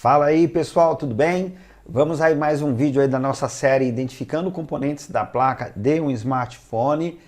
Fala aí pessoal, tudo bem? Vamos aí mais um vídeo aí da nossa série Identificando Componentes da Placa de um Smartphone.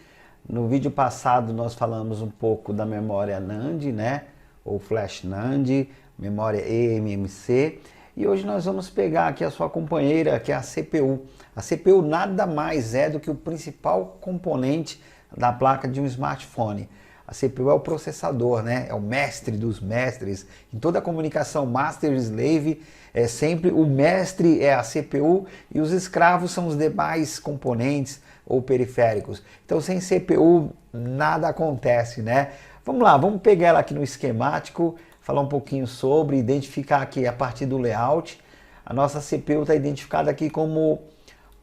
No vídeo passado nós falamos um pouco da memória NAND, né? Ou Flash NAND, memória eMMC. E hoje nós vamos pegar aqui a sua companheira, que é a CPU. A CPU nada mais é do que o principal componente da placa de um smartphone. A CPU é o processador, né? É o mestre dos mestres. Em toda a comunicação master-slave, é sempre o mestre é a CPU e os escravos são os demais componentes ou periféricos. Então, sem CPU, nada acontece, né? Vamos lá, vamos pegar ela aqui no esquemático, falar um pouquinho sobre, identificar aqui a partir do layout. A nossa CPU está identificada aqui como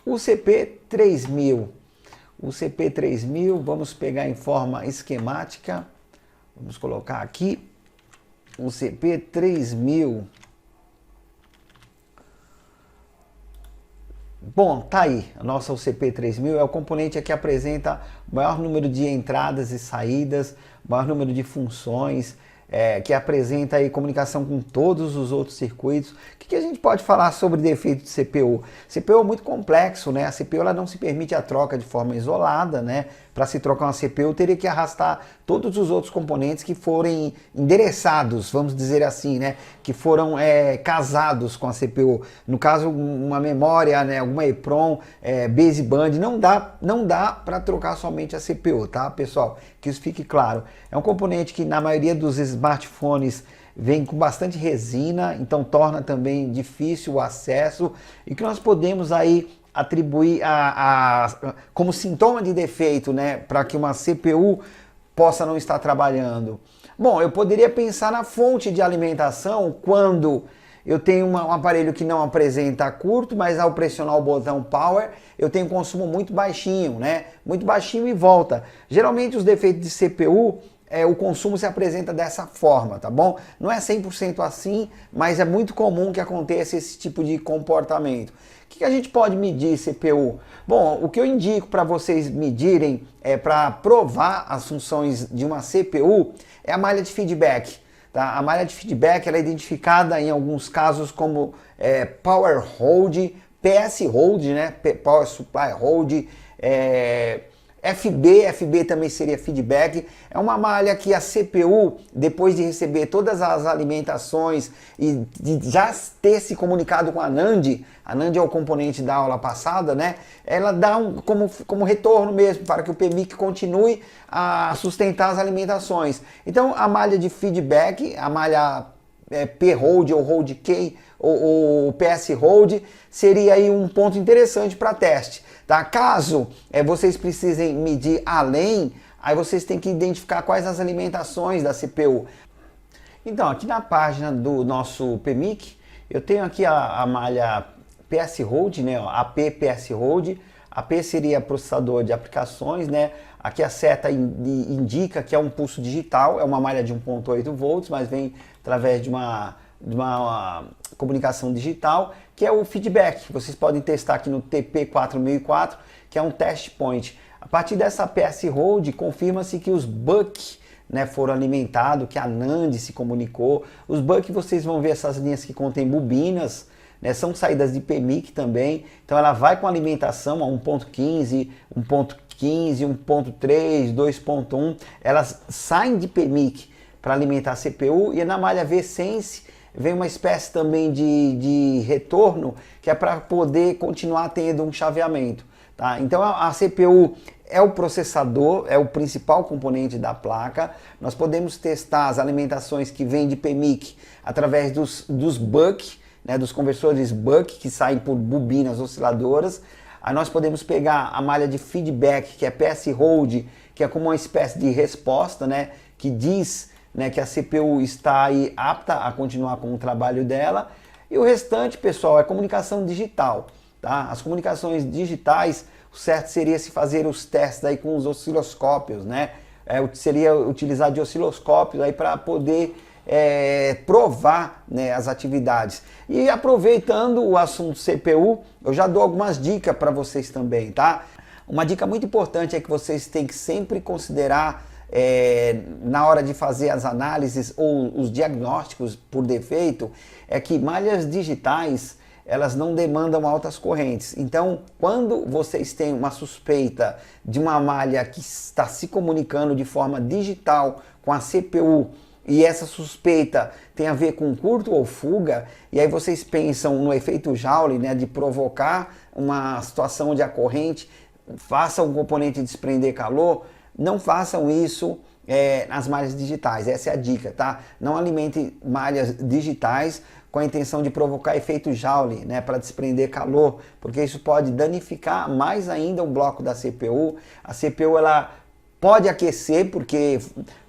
UCP3000. O CP3000, vamos pegar em forma esquemática, vamos colocar aqui, o CP3000. Bom, tá aí, a nossa UCP3000 é o componente que apresenta o maior número de entradas e saídas, o maior número de funções, que apresenta aí comunicação com todos os outros circuitos. O que a gente pode falar sobre defeito de CPU? CPU é muito complexo, né? A CPU ela não se permite a troca de forma isolada, né? Para se trocar uma CPU, teria que arrastar todos os outros componentes que forem endereçados, vamos dizer assim, né? Que foram casados com a CPU. No caso, uma memória, né? Alguma EEPROM, baseband, não dá para trocar somente a CPU, tá, pessoal? Que isso fique claro. É um componente que na maioria dos smartphones vem com bastante resina, então torna também difícil o acesso e que nós podemos aí atribuir como sintoma de defeito, né, para que uma CPU possa não estar trabalhando. Bom, eu poderia pensar na fonte de alimentação quando eu tenho um aparelho que não apresenta curto, mas ao pressionar o botão Power, eu tenho um consumo muito baixinho, né? Muito baixinho e volta. Geralmente os defeitos de CPU, o consumo se apresenta dessa forma, tá bom? Não é 100% assim, mas é muito comum que aconteça esse tipo de comportamento. O que a gente pode medir CPU? Bom, o que eu indico para vocês medirem para provar as funções de uma CPU é a malha de feedback. Tá? A malha de feedback ela é identificada em alguns casos como Power Hold, PS Hold, né? Power Supply Hold, FB também seria feedback. É uma malha que a CPU, depois de receber todas as alimentações e de já ter se comunicado com a NAND é o componente da aula passada, né? Ela dá como retorno mesmo para que o PMIC continue a sustentar as alimentações. Então a malha de feedback, a malha P-Hold ou Hold Key ou PS Hold seria aí um ponto interessante para teste. Tá? Caso vocês precisem medir além, aí vocês têm que identificar quais as alimentações da CPU. Então, aqui na página do nosso PMIC, eu tenho aqui a malha PS Hold, né? AP PS Hold. AP seria processador de aplicações, né? Aqui a seta indica que é um pulso digital, é uma malha de 1.8 volts, mas vem através de uma comunicação digital, que é o feedback. Vocês podem testar aqui no TP4004, que é um test point. A partir dessa PS Hold, confirma-se que os buck, né, foram alimentados, que a NAND se comunicou. Os buck, vocês vão ver essas linhas que contêm bobinas, né, são saídas de PMIC também. Então ela vai com alimentação a 1.15, 1.15, 1.3, 2.1. Elas saem de PMIC para alimentar a CPU e na malha VSense vem uma espécie também de retorno que é para poder continuar tendo um chaveamento. Tá? Então a CPU é o processador, é o principal componente da placa. Nós podemos testar as alimentações que vêm de PMIC através dos buck, né, dos conversores buck que saem por bobinas osciladoras. Aí nós podemos pegar a malha de feedback, que é PS Hold, que é como uma espécie de resposta, né, que diz, né, que a CPU está aí apta a continuar com o trabalho dela. E o restante, pessoal, é comunicação digital. Tá? As comunicações digitais, o certo seria se fazer os testes aí com os osciloscópios, né? Seria utilizar de osciloscópios aí para poder provar, né, as atividades. E aproveitando o assunto CPU, eu já dou algumas dicas para vocês também, tá? Uma dica muito importante é que vocês têm que sempre considerar na hora de fazer as análises ou os diagnósticos por defeito, é que malhas digitais, elas não demandam altas correntes. Então, quando vocês têm uma suspeita de uma malha que está se comunicando de forma digital com a CPU, e essa suspeita tem a ver com curto ou fuga, e aí vocês pensam no efeito Joule, né, de provocar uma situação onde a corrente faça o componente desprender calor, não façam isso nas malhas digitais. Essa é a dica, tá? Não alimente malhas digitais com a intenção de provocar efeito Joule, né, para desprender calor, porque isso pode danificar mais ainda o bloco da CPU. A CPU, ela pode aquecer, porque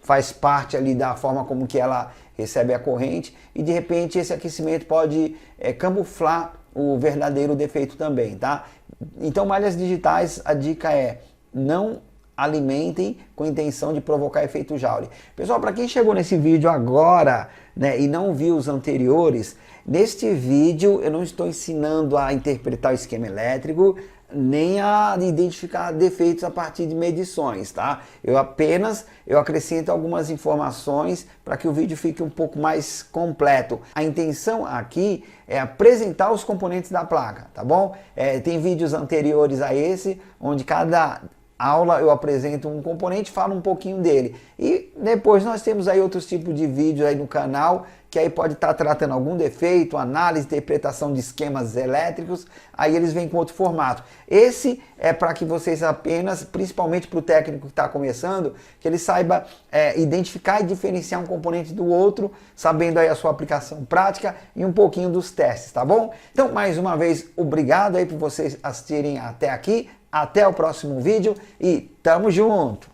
faz parte ali da forma como que ela recebe a corrente, e de repente esse aquecimento pode camuflar o verdadeiro defeito também, tá? Então, malhas digitais, a dica é: não alimentem com a intenção de provocar efeito Joule. Pessoal, para quem chegou nesse vídeo agora, né, e não viu os anteriores, neste vídeo eu não estou ensinando a interpretar o esquema elétrico, nem a identificar defeitos a partir de medições, tá? Eu acrescento algumas informações para que o vídeo fique um pouco mais completo. A intenção aqui é apresentar os componentes da placa, tá bom? Tem vídeos anteriores a esse, onde cada aula eu apresento um componente, falo um pouquinho dele. E depois nós temos aí outros tipos de vídeos aí no canal, que aí pode estar tratando algum defeito, análise, interpretação de esquemas elétricos, aí eles vêm com outro formato. Esse é para que vocês apenas, principalmente para o técnico que está começando, que ele saiba identificar e diferenciar um componente do outro, sabendo aí a sua aplicação prática e um pouquinho dos testes, tá bom? Então, mais uma vez, obrigado aí por vocês assistirem até aqui. Até o próximo vídeo e tamo junto!